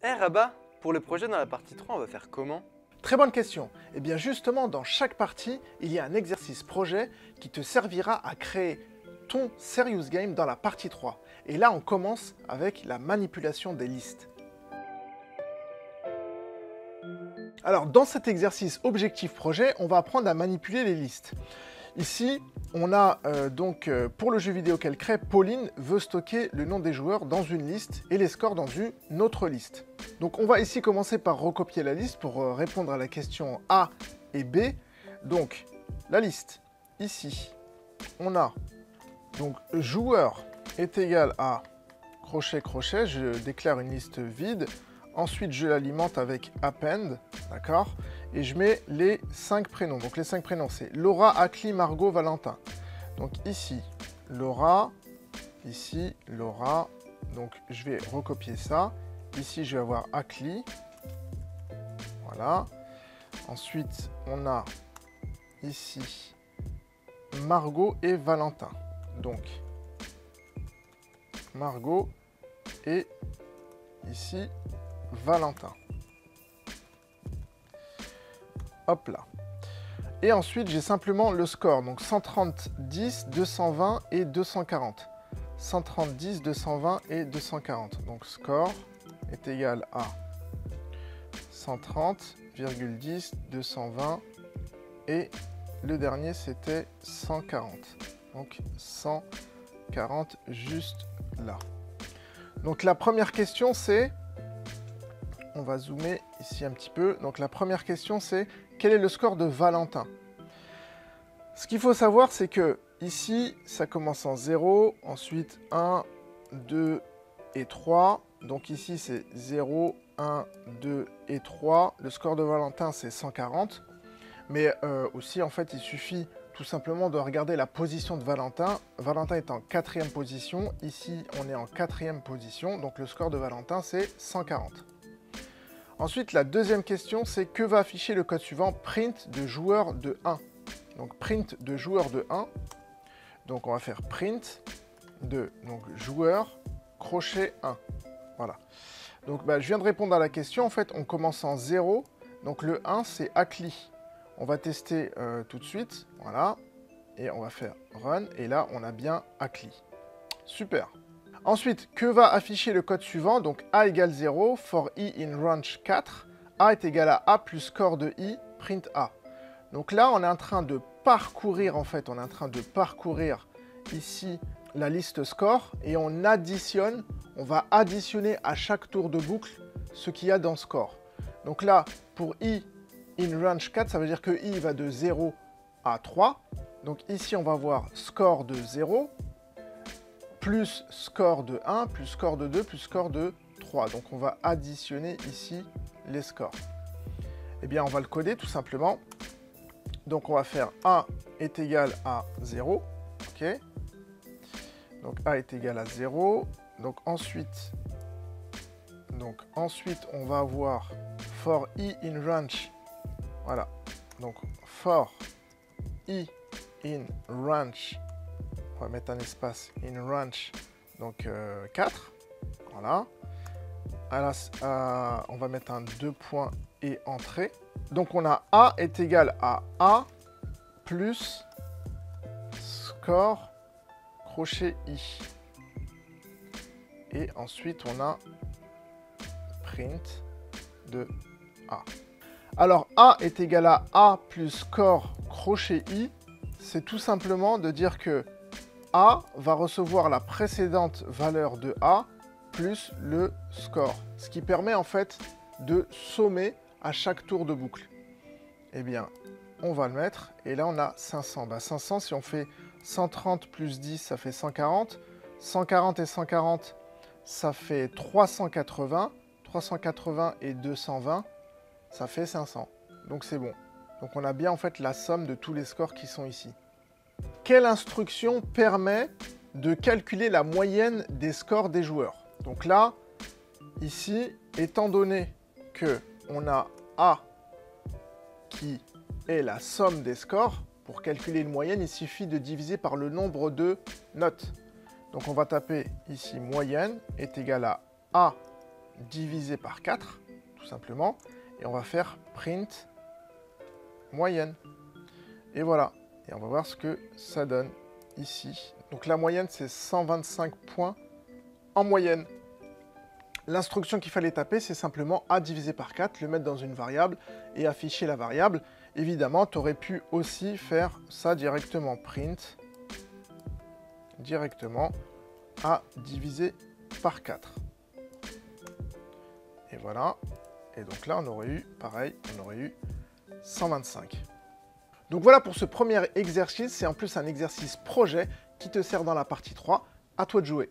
Eh Rabat, pour le projet dans la partie 3, on va faire comment? Très bonne question. Eh bien justement, dans chaque partie, il y a un exercice projet qui te servira à créer ton Serious Game dans la partie 3. Et là, on commence avec la manipulation des listes. Alors, dans cet exercice objectif projet, on va apprendre à manipuler les listes. Ici, on a pour le jeu vidéo qu'elle crée, Pauline veut stocker le nom des joueurs dans une liste et les scores dans une autre liste. Donc on va ici commencer par recopier la liste pour répondre à la question A et B. Donc la liste, ici, on a donc joueur est égal à crochet, crochet, je déclare une liste vide. Ensuite, je l'alimente avec append, d'accord? Et je mets les 5 prénoms. Donc les 5 prénoms, c'est Laura, Akli, Margot, Valentin. Donc ici, Laura, ici, Laura. Donc je vais recopier ça. Ici, je vais avoir Akli. Voilà. Ensuite, on a ici Margot et Valentin. Donc, Margot et ici, Valentin. Hop là. Et ensuite, j'ai simplement le score. Donc 130, 220 et 240. 130, 220 et 240. Donc score est égal à 130,10, 220 et le dernier c'était 140. Donc 140 juste là. Donc la première question c'est, on va zoomer ici un petit peu. Donc la première question c'est, quel est le score de Valentin? Ce qu'il faut savoir c'est que ici ça commence en 0, ensuite 1, 2 et 3. Donc ici c'est 0, 1, 2 et 3. Le score de Valentin c'est 140. Mais aussi en fait il suffit tout simplement de regarder la position de Valentin. Valentin est en 4e position. Ici on est en 4e position. Donc le score de Valentin c'est 140. Ensuite, la deuxième question, c'est que va afficher le code suivant print de joueur de 1. Donc print de joueur de 1. Donc on va faire print de joueur crochet 1. Voilà. Donc je viens de répondre à la question. En fait, on commence en 0. Donc le 1, c'est Akli. On va tester tout de suite. Voilà. Et on va faire run. Et là, on a bien Akli. Super. Ensuite, que va afficher le code suivant? Donc A égale 0, for i in range 4. A est égal à A plus score de i, print A. Donc là, on est en train de parcourir, ici la liste score et on additionne, on va additionner à chaque tour de boucle ce qu'il y a dans score. Donc là, pour i in range 4, ça veut dire que i va de 0 à 3. Donc ici, on va voir score de 0, plus score de 1, plus score de 2, plus score de 3. Donc on va additionner ici les scores. Eh bien, on va le coder tout simplement. Donc on va faire A est égal à 0. OK. Donc A est égal à 0. Donc ensuite, on va avoir for i in range. Voilà. Donc for i in range. On va mettre un espace in range, donc 4. Voilà. On va mettre un 2 points et entrée. Donc on a A est égal à A plus score crochet I. Et ensuite on a print de A. Alors A est égal à A plus score crochet I. C'est tout simplement de dire que A va recevoir la précédente valeur de A plus le score. Ce qui permet en fait de sommer à chaque tour de boucle. Eh bien, on va le mettre. Et là, on a 500. 500, si on fait 130 plus 10, ça fait 140. 140 et 140, ça fait 380. 380 et 220, ça fait 500. Donc c'est bon. Donc on a bien en fait la somme de tous les scores qui sont ici. Quelle instruction permet de calculer la moyenne des scores des joueurs? Donc là, ici, étant donné que on a A qui est la somme des scores, pour calculer une moyenne, il suffit de diviser par le nombre de notes. Donc on va taper ici moyenne est égal à A diviser par 4, tout simplement, et on va faire print moyenne. Et voilà, et on va voir ce que ça donne ici. Donc la moyenne, c'est 125 points en moyenne. L'instruction qu'il fallait taper, c'est simplement A divisé par 4, le mettre dans une variable et afficher la variable. Évidemment, tu aurais pu aussi faire ça directement, print directement A divisé par 4. Et voilà. Et donc là, on aurait eu, pareil, on aurait eu 125. Donc voilà pour ce premier exercice. C'est en plus un exercice projet qui te sert dans la partie 3. À toi de jouer.